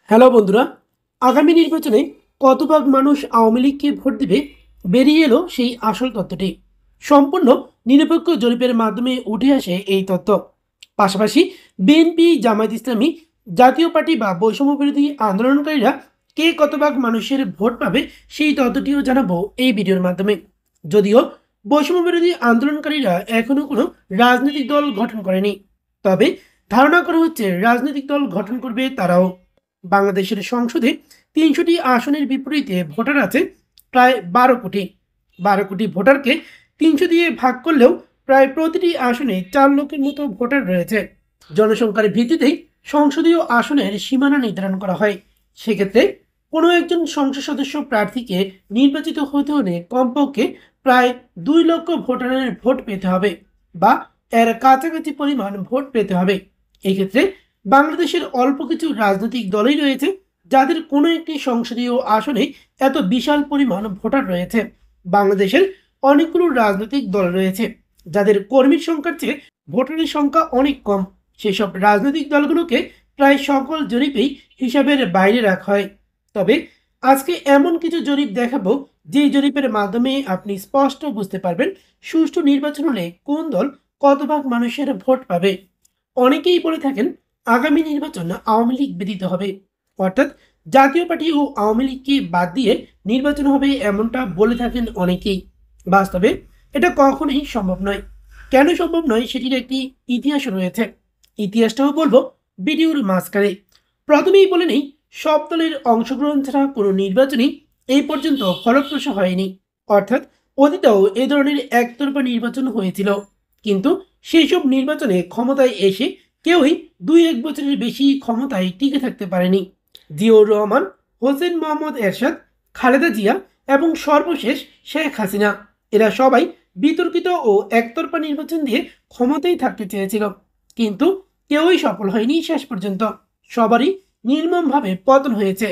Hello বন্ধুরা, আগামী নির্বাচনে কত ভাগ মানুষ আওয়ামী লীগকে ভোট দেবে বেরিয়ে এলো সেই আসল তথ্যটি। সম্পূর্ণ নিরপেক্ষ জরিপের মাধ্যমে উঠে আসে এই তথ্য। পাশাপাশি বিএনপি, জামায়াত ইসলামী, জাতীয় পার্টি বা বৈষম্য বিরোধী আন্দোলনকারীরা কে কত ভাগ মানুষের ভোট পাবে সেই তথ্যটিও জানাবো এই ভিডিওর মাধ্যমে। যদিও বৈষম্য বিরোধী আন্দোলনকারীরা এখনো কোনো রাজনৈতিক দল গঠন করেনি, তবে ধারণা করা হচ্ছে রাজনৈতিক দল গঠন করবে তারাও। বাংলাদেশের সংসদে ৩০০টি আসনের বিপরীতে ভোটার আছে প্রায় ১২ কোটি ভোটারকে ৩০০ দিয়ে ভাগ করলেও প্রায় প্রতিটি আসনে ৪ লক্ষের মতো ভোটার রয়েছে। জনসংখ্যার ভিত্তিতেই সংসদীয় আসনের সীমানা নির্ধারণ করা হয়। সেক্ষেত্রে কোনো একজন সংসদ সদস্য প্রার্থীকে নির্বাচিত হতে হলে কমপক্ষে প্রায় ২ লক্ষ ভোটারের ভোট পেতে হবে বা এর কাছাকাছি পরিমাণ ভোট পেতে হবে। এক্ষেত্রে বাংলাদেশের অল্প কিছু রাজনৈতিক দলই রয়েছে যাদের কোনো একটি সংসদীয় আসনে এত বিশাল পরিমাণ ভোটার রয়েছে। বাংলাদেশের অনেকগুলো রাজনৈতিক দল রয়েছে যাদের কর্মীর সংখ্যার চেয়ে ভোটারের সংখ্যা অনেক কম। সেসব রাজনৈতিক দলগুলোকে প্রায় সকল জরিপেই হিসাবের বাইরে রাখা হয়। তবে আজকে এমন কিছু জরিপ দেখাবো যে জরিপের মাধ্যমে আপনি স্পষ্ট বুঝতে পারবেন সুষ্ঠু নির্বাচন হলে কোন দল কত ভাগ মানুষের ভোট পাবে। অনেকেই বলে থাকেন আগামী নির্বাচন আওয়ামী লীগ ব্যতীত হবে, অর্থাৎ জাতীয় পার্টি ও আওয়ামী লীগকে বাদ দিয়ে নির্বাচন হবে, এমনটা বলে থাকেন অনেকেই। বাস্তবে এটা কখনোই সম্ভব নয়। কেন সম্ভব নয় সেটির একটি ইতিহাস রয়েছে, ইতিহাসটাও বলবো ভিডিওর মাঝখানে। প্রথমেই বলে নেই, সব দলের অংশগ্রহণ ছাড়া কোনো নির্বাচনই এই পর্যন্ত ফলপ্রসূ হয়নি। অর্থাৎ অতীতেও এ ধরনের একতরফা নির্বাচন হয়েছিল, কিন্তু সেই সব নির্বাচনে ক্ষমতায় এসে কেউই ২-১ বছরের বেশি ক্ষমতায় টিকে থাকতে পারেনি। জিয়াউর রহমান, হোসেন মোহাম্মদ এরশাদ, খালেদা জিয়া এবং সর্বশেষ শেখ হাসিনা, এরা সবাই বিতর্কিত ও একতরফা নির্বাচন দিয়ে ক্ষমতায় থাকতে চেয়েছিল, কিন্তু কেউই সফল হয়নি শেষ পর্যন্ত। সবারই নির্মমভাবে পতন হয়েছে।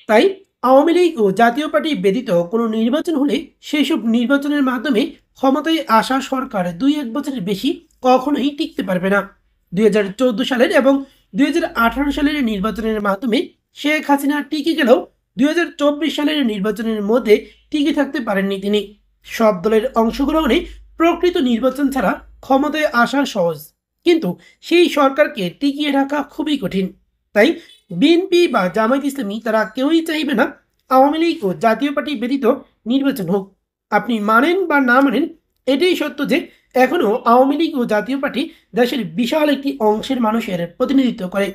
তাই আওয়ামী লীগ ও জাতীয় পার্টি ব্যতীত কোনো নির্বাচন হলে সেসব নির্বাচনের মাধ্যমে ক্ষমতায় আসা সরকার ২-১ বছরের বেশি কখনোই টিকতে পারবে না। ২০১৪ সালের এবং ২০১৮ সালের নির্বাচনের মাধ্যমে শেখ হাসিনা টিকে গেলেও ২০২৪ সালের নির্বাচনের মধ্যে টিকে থাকতে পারেননি তিনি। সব দলের অংশগ্রহণে প্রকৃত নির্বাচন ছাড়া ক্ষমতায় আসা সহজ, কিন্তু সেই সরকারকে টিকিয়ে রাখা খুবই কঠিন। তাই বিএনপি বা জামায়াত ইসলামী তারা কেউই চাইবে না আওয়ামী লীগ ও জাতীয় পার্টি ব্যতীত নির্বাচন হোক। আপনি মানেন বা না মানেন, এটাই সত্য যে এখনও আওয়ামী লীগ ও জাতীয় পার্টি দেশের বিশাল একটি অংশের মানুষের প্রতিনিধিত্ব করে।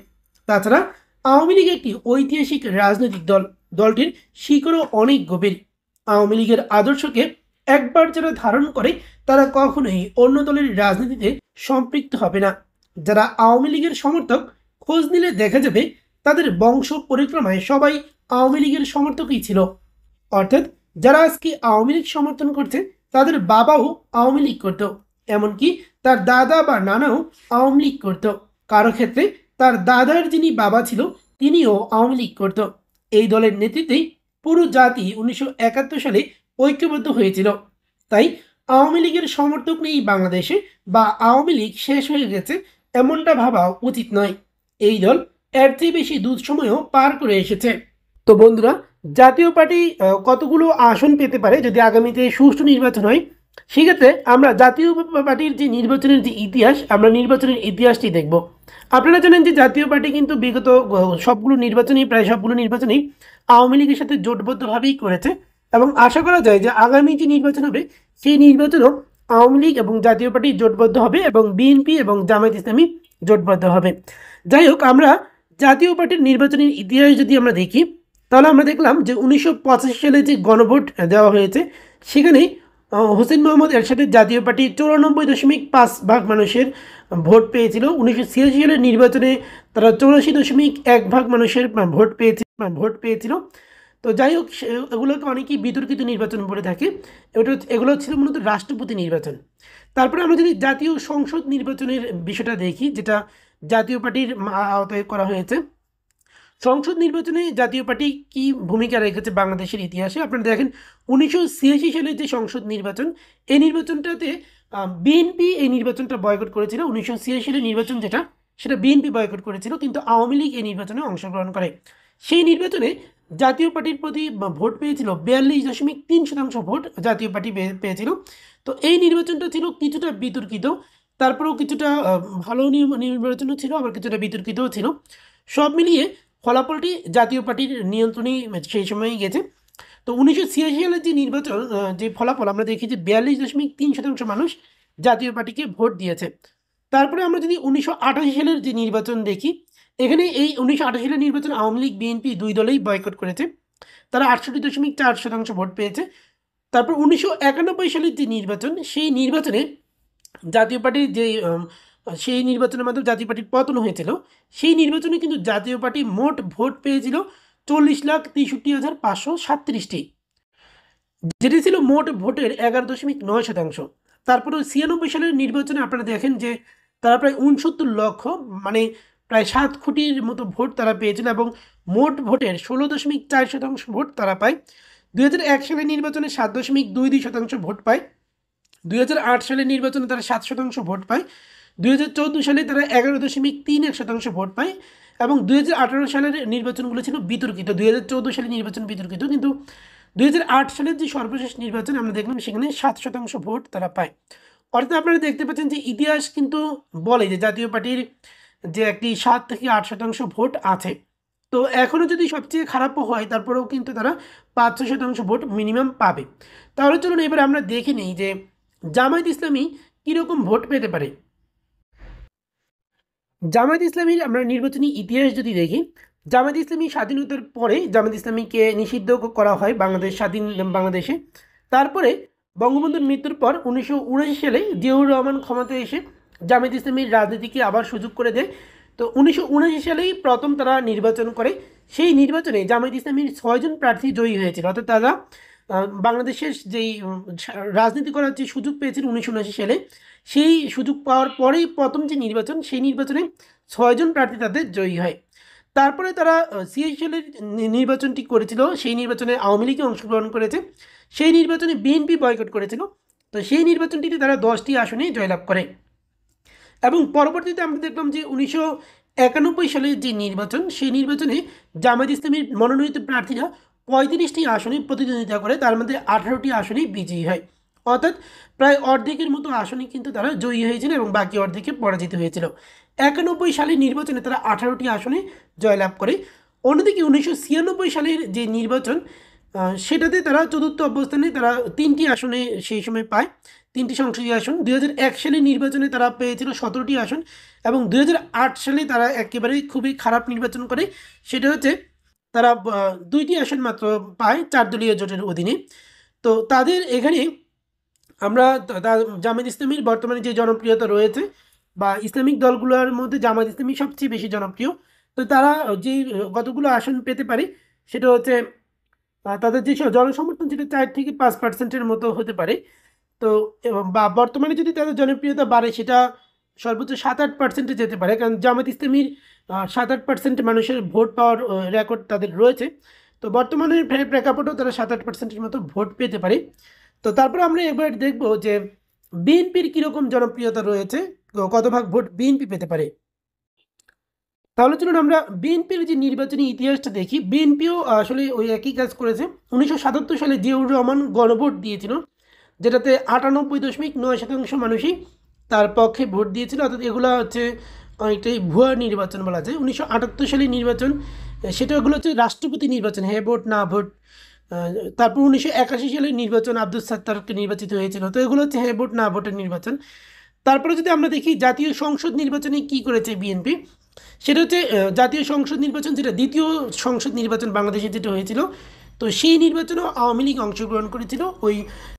তাছাড়া আওয়ামী লীগ একটি ঐতিহাসিক রাজনৈতিক দল, দলটির শিকড়ও অনেক গভীর। আওয়ামী লীগের আদর্শকে একবার যারা ধারণ করে তারা কখনোই অন্য দলের রাজনীতিতে সম্পৃক্ত হবে না। যারা আওয়ামী লীগের সমর্থক, খোঁজ নিলে দেখা যাবে তাদের বংশ পরিক্রমায় সবাই আওয়ামী লীগের সমর্থকই ছিল। অর্থাৎ যারা আজকে আওয়ামী লীগ সমর্থন করছে তাদের বাবাও আওয়ামী লীগ করত, এমনকি তার দাদা বা নানাও আওয়ামী লীগ করত। কারো ক্ষেত্রে তার দাদার যিনি বাবা ছিল তিনিও আওয়ামী লীগ করত। এই দলের নেতৃত্বেই পুরো জাতি ১৯৭১ সালে ঐক্যবদ্ধ হয়েছিল। তাই আওয়ামী লীগের সমর্থক নেই বাংলাদেশে বা আওয়ামী লীগ শেষ হয়ে গেছে এমনটা ভাবা উচিত নয়। এই দল এর চেয়ে বেশি দুঃসময়ও পার করে এসেছে। তো বন্ধুরা, জাতীয় পার্টি কতগুলো আসন পেতে পারে যদি আগামীতে সুষ্ঠু নির্বাচন হয়, সেক্ষেত্রে আমরা জাতীয় পার্টির যে নির্বাচনের যে ইতিহাস, আমরা নির্বাচনের ইতিহাসটি দেখব। আপনারা জানেন যে জাতীয় পার্টি কিন্তু বিগত প্রায় সবগুলো নির্বাচনেই আওয়ামী লীগের সাথে জোটবদ্ধভাবেই করেছে, এবং আশা করা যায় যে আগামী যে নির্বাচন হবে সেই নির্বাচনও আওয়ামী লীগ এবং জাতীয় পার্টি জোটবদ্ধ হবে এবং বিএনপি এবং জামায়াত ইসলামী জোটবদ্ধ হবে। যাই হোক, আমরা জাতীয় পার্টির নির্বাচনের ইতিহাস যদি আমরা দেখি, তাহলে আমরা দেখলাম যে ১৯৮৫ সালে যে গণভোট দেওয়া হয়েছে সেখানে হোসেন মোহাম্মদ এরশাদের জাতীয় পার্টি ৯৪.৫% মানুষের ভোট পেয়েছিল। ১৯৮৬ সালের নির্বাচনে তারা ৮৪.১% মানুষের ভোট পেয়েছিল। তো যাই হোক, এগুলোকে অনেকেই বিতর্কিত নির্বাচন বলে থাকে। এগুলো ছিল মূলত রাষ্ট্রপতি নির্বাচন। তারপরে আমরা যদি জাতীয় সংসদ নির্বাচনের বিষয়টা দেখি, যেটা জাতীয় পার্টির আওতায় করা হয়েছে, সংসদ নির্বাচনে জাতীয় পার্টি কি ভূমিকা রেখেছে বাংলাদেশের ইতিহাসে আপনারা দেখেন। ১৯৮৬ সালের যে সংসদ নির্বাচন, এই নির্বাচনটাতে বিএনপি এই নির্বাচনটা বয়কট করেছিল। ১৯৮৬ সালের নির্বাচন যেটা, সেটা বিএনপি বয়কট করেছিল, কিন্তু আওয়ামী লীগ এই নির্বাচনে অংশগ্রহণ করে। সেই নির্বাচনে জাতীয় পার্টির প্রতি ভোট পেয়েছিল 42.3% ভোট জাতীয় পার্টি পেয়েছিল। তো এই নির্বাচনটা ছিল কিছুটা বিতর্কিত, তারপরেও কিছুটা ভালো নির্বাচনও ছিল, আবার কিছুটা বিতর্কিতও ছিল। সব মিলিয়ে ফলাফলটি জাতীয় পার্টির নিয়ন্ত্রণেই সেই সময়ই গেছে। তো 1986 সালের যে নির্বাচন, যে ফলাফল আমরা দেখি যে 42.3% মানুষ জাতীয় পার্টিকে ভোট দিয়েছে। তারপরে আমরা যদি 1988 সালের যে নির্বাচন দেখি, এখানে এই 1988 সালের নির্বাচন আওয়ামী লীগ বিএনপি দুই দলেই বয়কট করেছে, তারা 68.4% ভোট পেয়েছে। তারপর 1991 সালের যে নির্বাচন, সেই নির্বাচনে জাতীয় পার্টির যে সেই নির্বাচনের মাধ্যমে জাতীয় পার্টির পতন হয়েছিল, সেই নির্বাচনে কিন্তু জাতীয় পার্টি মোট ভোট পেয়েছিল 40,63,537টি, যেটি ছিল মোট ভোটের 11.9%। তারপরে 96 সালের নির্বাচনে আপনারা দেখেন যে তারা প্রায় 69 লক্ষ, মানে প্রায় 7 কোটির মতো ভোট তারা পেয়েছিল এবং মোট ভোটের 16.4% ভোট তারা পায়। 2001 সালের নির্বাচনে 7.22% ভোট পায়। 2008 সালের নির্বাচনে তারা 7% ভোট পায়। 2014 সালে তারা 11.31% ভোট পায় এবং 2018 সালের নির্বাচনগুলো ছিল বিতর্কিত। 2014 সালের নির্বাচন বিতর্কিত, কিন্তু 2008 সালের যে সর্বশেষ নির্বাচন আমরা দেখলাম সেখানে 7% ভোট তারা পায়। অর্থাৎ আপনারা দেখতে পাচ্ছেন যে ইতিহাস কিন্তু বলে যে জাতীয় পার্টির যে একটি 7 থেকে 8% ভোট আছে। তো এখনও যদি সবচেয়ে খারাপও হয় তারপরেও কিন্তু তারা 5-6% ভোট মিনিমাম পাবে। তাহলে চলুন এবার আমরা দেখে নিই যে জামায়াত ইসলামী কীরকম ভোট পেতে পারে। জামায়াত ইসলামীর আমরা নির্বাচনী ইতিহাস যদি দেখি, জামায়াত ইসলামী স্বাধীনতার পরে জামায়াত ইসলামীকে নিষিদ্ধ করা হয় স্বাধীন বাংলাদেশে। তারপরে বঙ্গবন্ধুর মৃত্যুর পর 1979 সালে জিয়াউর রহমান ক্ষমতায় এসে জামায়াত ইসলামীর রাজনীতিকে আবার সুযোগ করে দেয়। তো 1979 সালেই প্রথম তারা নির্বাচন করে। সেই নির্বাচনে জামায়াত ইসলামীর 6 জন প্রার্থী জয়ী হয়েছিল, অর্থাৎ তারা বাংলাদেশের যেই রাজনীতি করার যে সুযোগ পেয়েছিল 1979 সালে, সেই সুযোগ পাওয়ার পরেই প্রথম যে নির্বাচন, সেই নির্বাচনে 6 জন প্রার্থী তাদের জয়ী হয়। তারপরে তারা 86 সালের নির্বাচনটি করেছিল, সেই নির্বাচনে আওয়ামী লীগ অংশগ্রহণ করেছে, সেই নির্বাচনে বিএনপি বয়কট করেছিল। তো সেই নির্বাচনটিতে তারা 10টি আসনে জয়লাভ করে এবং পরবর্তীতে আমরা দেখলাম যে 1991 সালের যে নির্বাচন, সেই নির্বাচনে জামায়াত ইসলামীর মনোনীত প্রার্থীরা 35টি আসনে প্রতিদ্বন্দ্বিতা করে, তার মধ্যে 18টি আসনেই বিজয়ী হয়। অর্থাৎ প্রায় অর্ধেকের মতো আসনে কিন্তু তারা জয়ী হয়েছিল এবং বাকি অর্ধেকে পরাজিত হয়েছিল। 91 সালের নির্বাচনে তারা 18টি আসনে জয়লাভ করে। অন্যদিকে 1996 সালের যে নির্বাচন, সেটাতে তারা চতুর্থ অবস্থানে, তারা 3টি আসনে সেই সময় পায়, 3টি সংসদীয় আসন। 2001 সালের নির্বাচনে তারা পেয়েছিল 17টি আসন এবং 2008 সালে তারা একেবারেই খুবই খারাপ নির্বাচন করে, সেটা হচ্ছে তারা 2টি আসন মাত্র পায় 4 দলীয় জোটের অধীনে। তো তাদের এখানে আমরা জামায়াত ইসলামীর বর্তমানে যে জনপ্রিয়তা রয়েছে বা ইসলামিক দলগুলোর মধ্যে জামায়াত ইসলামী সবচেয়ে বেশি জনপ্রিয়। তো তারা যেই কতগুলো আসন পেতে পারে সেটা হচ্ছে তাদের যে জনসমর্থন সেটা 4 থেকে 5%-এর মতো হতে পারে। তো বা বর্তমানে যদি তাদের জনপ্রিয়তা বাড়ে সেটা সর্বোচ্চ 7-8%-এ যেতে পারে, কারণ জামায়াত ইসলামীর 7-8% মানুষের ভোট পাওয়ার রেকর্ড তাদের রয়েছে। তো বর্তমানে প্রেক্ষাপটেও তারা 7-8%-এর মতো ভোট পেতে পারে। তো তারপরে আমরা এবার দেখব যে বিএনপির কীরকম জনপ্রিয়তা রয়েছে, কত ভাগ ভোট বিএনপি পেতে পারে। তাহলে চলুন আমরা বিএনপির যে নির্বাচনী ইতিহাসটা দেখি। বিএনপিও আসলে ওই একই কাজ করেছে। 1977 সালে জিয়াউর রহমান গণভোট দিয়েছিল, যেটাতে 98.9% মানুষই তার পক্ষে ভোট দিয়েছিল, অর্থাৎ এগুলো হচ্ছে অনেকটাই ভুয়া নির্বাচন বলা যায়। 1978 সালের নির্বাচন, সেটাগুলো হচ্ছে রাষ্ট্রপতি নির্বাচন, হ্যাঁ ভোট না ভোট। তারপর 1981 সালের নির্বাচন আব্দুস সাত্তারকে নির্বাচিত হয়েছিল, তো এগুলো হচ্ছে হ্যাঁ ভোট না ভোটের নির্বাচন। তারপরে যদি আমরা দেখি জাতীয় সংসদ নির্বাচনে কি করেছে বিএনপি, সেটা হচ্ছে জাতীয় সংসদ নির্বাচন, যেটা দ্বিতীয় সংসদ নির্বাচন বাংলাদেশে যেটা হয়েছিল, তো সেই নির্বাচনেও আওয়ামী লীগ অংশগ্রহণ করেছিল।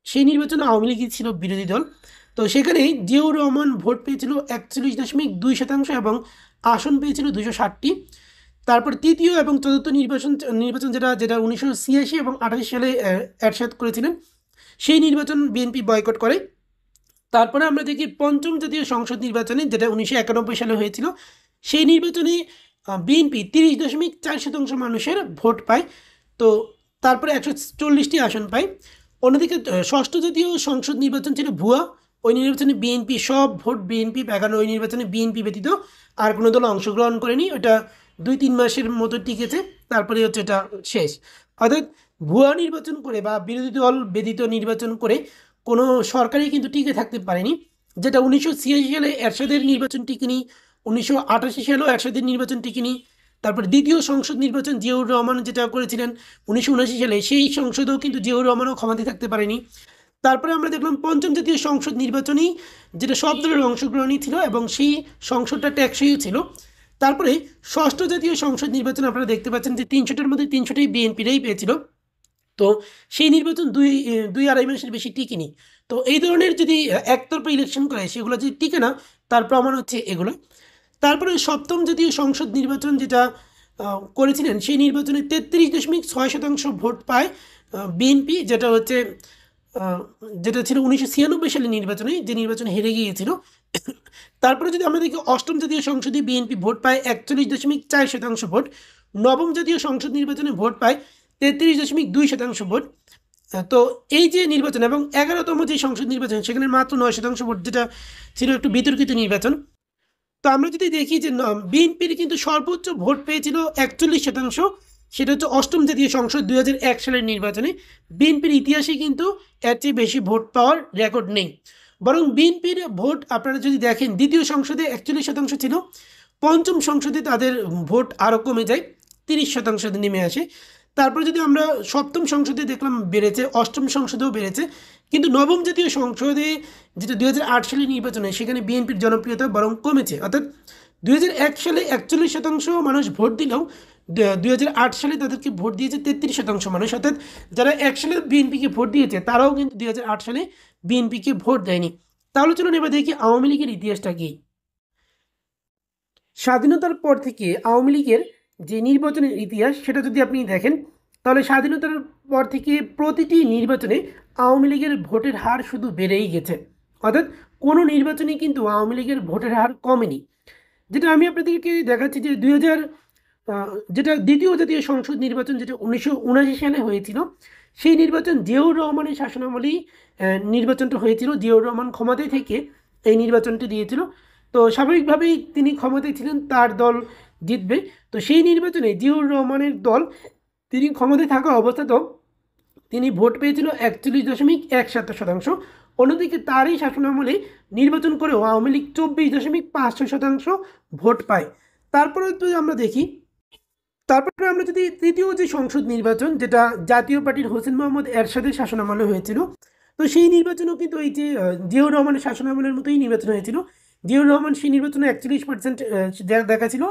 সেই নির্বাচনে আওয়ামী লীগই ছিল বিরোধী দল। তো সেখানে জিয়াউর রহমান ভোট পেয়েছিল 41.2% এবং আসন পেয়েছিল 260টি। তারপর তৃতীয় এবং চতুর্থ নির্বাচন যেটা 1986 এবং 28 সালে এরশাদ করেছিলেন, সেই নির্বাচন বিএনপি বয়কট করে। তারপরে আমরা দেখি পঞ্চম জাতীয় সংসদ নির্বাচনে, যেটা 1991 সালে হয়েছিল, সেই নির্বাচনে বিএনপি 30.4% মানুষের ভোট পায়। তো তারপরে 140টি আসন পায়। অন্যদিকে ষষ্ঠ জাতীয় সংসদ নির্বাচন ছিল ভুয়া, ওই নির্বাচনে বিএনপি সব ভোট বিএনপি পায়, কারণ ওই নির্বাচনে বিএনপি ব্যতীত আর কোনো দল অংশগ্রহণ করেনি। ওটা 2-3 মাসের মতো টিকেছে, তারপরে হচ্ছে এটা শেষ। অর্থাৎ ভুয়া নির্বাচন করে বা বিরোধী দল ব্যতীত নির্বাচন করে কোনো সরকারই কিন্তু টিকে থাকতে পারেনি। যেটা 1986 সালে এরশাদের নির্বাচন টিকেনি, 1988 সালেও এরশাদের নির্বাচন টিকেনি। তারপর দ্বিতীয় সংসদ নির্বাচন জিয়াউর রহমান যেটা করেছিলেন 1979 সালে, সেই সংসদেও কিন্তু জিয়াউর রহমানও ক্ষমতায় থাকতে পারেনি। তারপরে আমরা দেখলাম পঞ্চম জাতীয় সংসদ নির্বাচনই, যেটা সব দলের অংশগ্রহণই ছিল এবং সেই সংসদটা টেকসইও ছিল। তারপরে ষষ্ঠ জাতীয় সংসদ নির্বাচন আপনারা দেখতে পাচ্ছেন যে 300টার মধ্যে 300টাই বিএনপিরাই পেয়েছিল। তো সেই নির্বাচন 2-2.5 মাসের বেশি টিকেনি। তো এই ধরনের যদি একতরফা ইলেকশন করে সেগুলো যদি টিকে না, তার প্রমাণ হচ্ছে এগুলো। তারপরে সপ্তম জাতীয় সংসদ নির্বাচন যেটা করেছিলেন, সেই নির্বাচনে 33.6% ভোট পায় বিএনপি, যেটা হচ্ছে যেটা ছিল 1996 সালের নির্বাচনে, যে নির্বাচনে হেরে গিয়েছিল। তারপরে যদি আমরা দেখি অষ্টম জাতীয় সংসদে বিএনপি ভোট পায় 41.4% ভোট। নবম জাতীয় সংসদ নির্বাচনে ভোট পায় 33.2% ভোট। তো এই যে নির্বাচন এবং 11তম যে সংসদ নির্বাচন, সেখানে মাত্র 9% ভোট, যেটা ছিল একটু বিতর্কিত নির্বাচন। তো আমরা যদি দেখি যে বিএনপির কিন্তু সর্বোচ্চ ভোট পেয়েছিল 41%, সেটা হচ্ছে অষ্টম জাতীয় সংসদ 2001 সালের নির্বাচনে। বিএনপির ইতিহাসে কিন্তু এর চেয়ে বেশি ভোট পাওয়ার রেকর্ড নেই। বরং বিএনপির ভোট আপনারা যদি দেখেন, দ্বিতীয় সংসদে 41% ছিল, পঞ্চম সংসদে তাদের ভোট আরও কমে যায়, 30% নেমে আসে। তারপরে যদি আমরা সপ্তম সংসদে দেখলাম বেড়েছে, অষ্টম সংসদেও বেড়েছে, কিন্তু নবম জাতীয় সংসদে যেটা 2008 সালের নির্বাচনে, সেখানে বিএনপির জনপ্রিয়তা বরং কমেছে। অর্থাৎ 2001 সালে 41% মানুষ ভোট দিলেও 2008 সালে তাদেরকে ভোট দিয়েছে 33% মানুষ। অর্থাৎ যারা 1 সালে বিএনপিকে ভোট দিয়েছে তারাও কিন্তু 2008 সালে বিএনপিকে ভোট দেয়নি। তাহলে চলুন এবার দেখি আওয়ামী লীগের ইতিহাসটা কী। স্বাধীনতার পর থেকে আওয়ামী লীগের যে নির্বাচনের ইতিহাস, সেটা যদি আপনি দেখেন, তাহলে স্বাধীনতার পর থেকে প্রতিটি নির্বাচনে আওয়ামী লীগের ভোটের হার শুধু বেড়েই গেছে। অর্থাৎ কোনো নির্বাচনে কিন্তু আওয়ামী লীগের ভোটের হার কমেনি। যেটা আমি আপনাদেরকে দেখাচ্ছি যে যেটা দ্বিতীয় জাতীয় সংসদ নির্বাচন, যেটা 1979 সালে হয়েছিল, সেই নির্বাচন জিয়াউর রহমানের শাসনামলেই নির্বাচনটা হয়েছিল। জিয়াউর রহমান ক্ষমতায় থেকে এই নির্বাচনটি দিয়েছিল। তো স্বাভাবিকভাবেই তিনি ক্ষমতায় ছিলেন, তার দল জিতবে। তো সেই নির্বাচনে জিয়াউর রহমানের দল, তিনি ক্ষমতায় থাকা অবস্থাতেও তিনি ভোট পেয়েছিল 41.17%। অন্যদিকে তারই শাসনামলে নির্বাচন করেও আওয়ামী লীগ 24.56% ভোট পায়। তারপরে তো আমরা দেখি, তারপরে আমরা যদি তৃতীয় যে সংসদ নির্বাচন, যেটা জাতীয় পার্টির হোসেন মোহাম্মদ এরশাদের শাসনামলে হয়েছিল, তো সেই নির্বাচনেও কিন্তু এই যে জিয়াউর রহমানের শাসনামলের মতোই নির্বাচন হয়েছিল। জিয়াউর রহমান সেই নির্বাচনে 41% দেখাছিল,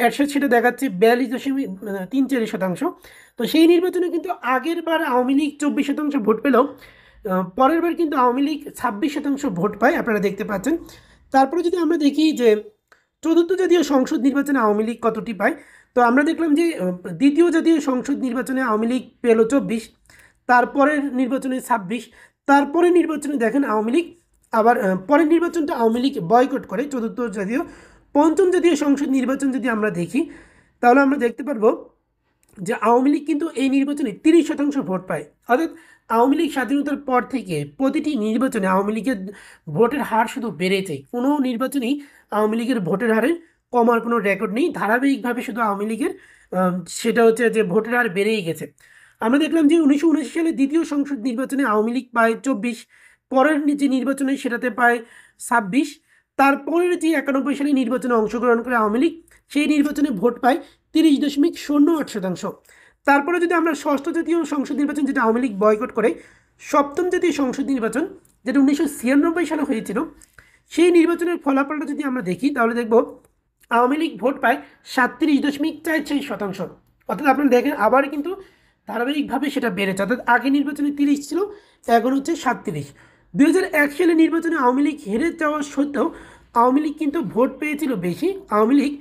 এরশাদ সেটা দেখাচ্ছে 42.34%। তো সেই নির্বাচনে কিন্তু আগের বার আওয়ামী লীগ 24% ভোট পেলেও পরের বার কিন্তু আওয়ামী লীগ 26% ভোট পায়, আপনারা দেখতে পাচ্ছেন। তারপরে যদি আমরা দেখি যে চতুর্থ জাতীয় সংসদ নির্বাচনে আওয়ামী লীগ কতটি পায়, তো আমরা দেখলাম যে দ্বিতীয় জাতীয় সংসদ নির্বাচনে আওয়ামী লীগ পেল 24, তারপরের নির্বাচনে 26, তারপরের নির্বাচনে দেখেন আওয়ামী লীগ আবার পরের নির্বাচনটা আওয়ামী লীগ বয়কট করে, চতুর্থ জাতীয়। পঞ্চম জাতীয় সংসদ নির্বাচন যদি আমরা দেখি, তাহলে আমরা দেখতে পারবো যে আওয়ামী লীগ কিন্তু এই নির্বাচনে 30% ভোট পায়। অর্থাৎ আওয়ামী লীগ স্বাধীনতার পর থেকে প্রতিটি নির্বাচনে আওয়ামী লীগের ভোটের হার শুধু বেড়েছে। কোনো নির্বাচনেই আওয়ামী লীগের ভোটের হারে কমার কোনো রেকর্ড নেই, ধারাবাহিকভাবে শুধু আওয়ামী লীগের সেটা হচ্ছে যে ভোটের হার বেড়েই গেছে। আমরা দেখলাম যে 1979 সালে দ্বিতীয় সংসদ নির্বাচনে আওয়ামী লীগ পায় 24, পরের যে নির্বাচনে সেটাতে পায় 26, তারপরের যে 91 সালে নির্বাচনে অংশগ্রহণ করে আওয়ামী লীগ, সেই নির্বাচনে ভোট পায় 30.08%। তারপরে যদি আমরা ষষ্ঠ জাতীয় সংসদ নির্বাচন, যেটা আওয়ামী লীগ বয়কট করে, সপ্তম জাতীয় সংসদ নির্বাচন, যেটা 1996 সালে হয়েছিল, সেই নির্বাচনের ফলাফলটা যদি আমরা দেখি, তাহলে দেখব আওয়ামী লীগ ভোট পায় 37.46%। অর্থাৎ আপনারা দেখেন আবার কিন্তু ধারাবাহিকভাবে সেটা বেড়েছে। অর্থাৎ আগে নির্বাচনে 30 ছিল, এখন হচ্ছে 37। 2001 সালে নির্বাচনে আওয়ামী লীগ হেরে যাওয়া সত্ত্বেও আওয়ামী লীগ কিন্তু ভোট পেয়েছিল বেশি। আওয়ামী লীগ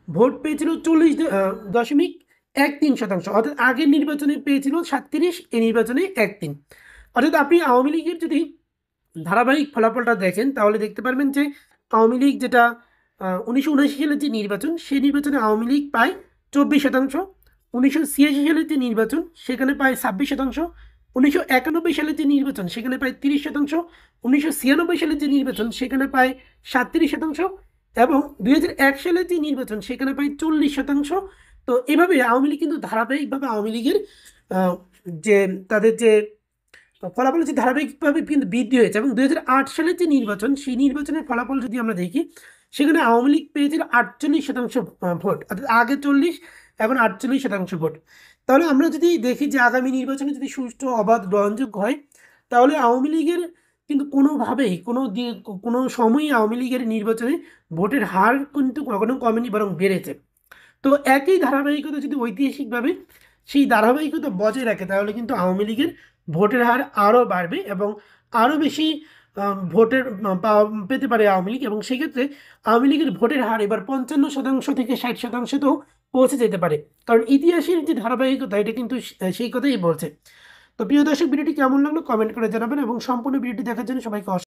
ভোট পেয়েছিল 40.13%। অর্থাৎ আগের নির্বাচনে পেয়েছিল 37, এই নির্বাচনে 13। অর্থাৎ আপনি আওয়ামী লীগের যদি ধারাবাহিক ফলাফলটা দেখেন, তাহলে দেখতে পারবেন যে আওয়ামী লীগ যেটা 1979 সালের যে নির্বাচন, সেই নির্বাচনে আওয়ামী লীগ পায় 24%। 1986 সালের যে নির্বাচন, সেখানে পায় 26%। 1991 সালের যে নির্বাচন, সেখানে পায় 30%। 1996 সালের যে নির্বাচন, সেখানে পায় 37%। এবং 2001 সালের যে নির্বাচন সেখানে প্রায় 40%। তো এভাবে আওয়ামী লীগ কিন্তু ধারাবাহিকভাবে আওয়ামী লীগের যে তাদের যে ফলাফল হচ্ছে ধারাবাহিকভাবে কিন্তু বৃদ্ধি হয়েছে। এবং 2008 সালের যে নির্বাচন সেই নির্বাচনের ফলাফল যদি আমরা দেখি সেখানে আওয়ামী লীগ পেয়েছিল 48% ভোট, অর্থাৎ আগে 40, এখন 48% ভোট। তাহলে আমরা যদি দেখি যে আগামী নির্বাচনে যদি সুষ্ঠু অবাধ গ্রহণযোগ্য হয় তাহলে আওয়ামী লীগের কিন্তু কোনোভাবেই কোনো সময়ই আওয়ামী লীগের নির্বাচনে ভোটের হার কিন্তু কখনো কমেনি, বরং বেড়েছে। তো একই ধারাবাহিকতা যদি ঐতিহাসিকভাবে সেই ধারাবাহিকতা বজায় রাখে তাহলে কিন্তু আওয়ামী লীগের ভোটের হার আরও বাড়বে এবং আরও বেশি ভোটের পেতে পারে আওয়ামী লীগ। এবং সেক্ষেত্রে আওয়ামী লীগের ভোটের হার এবার 55% থেকে 60%তেও পৌঁছে যেতে পারে, কারণ ইতিহাসের যে ধারাবাহিকতা এটা কিন্তু সেই কথাই বলছে। তো প্রিয় দর্শক, ভিডিওটি কেমন লাগলো কমেন্ট করে জানাবেন এবং সম্পূর্ণ ভিডিওটি দেখার জন্য সবাইকে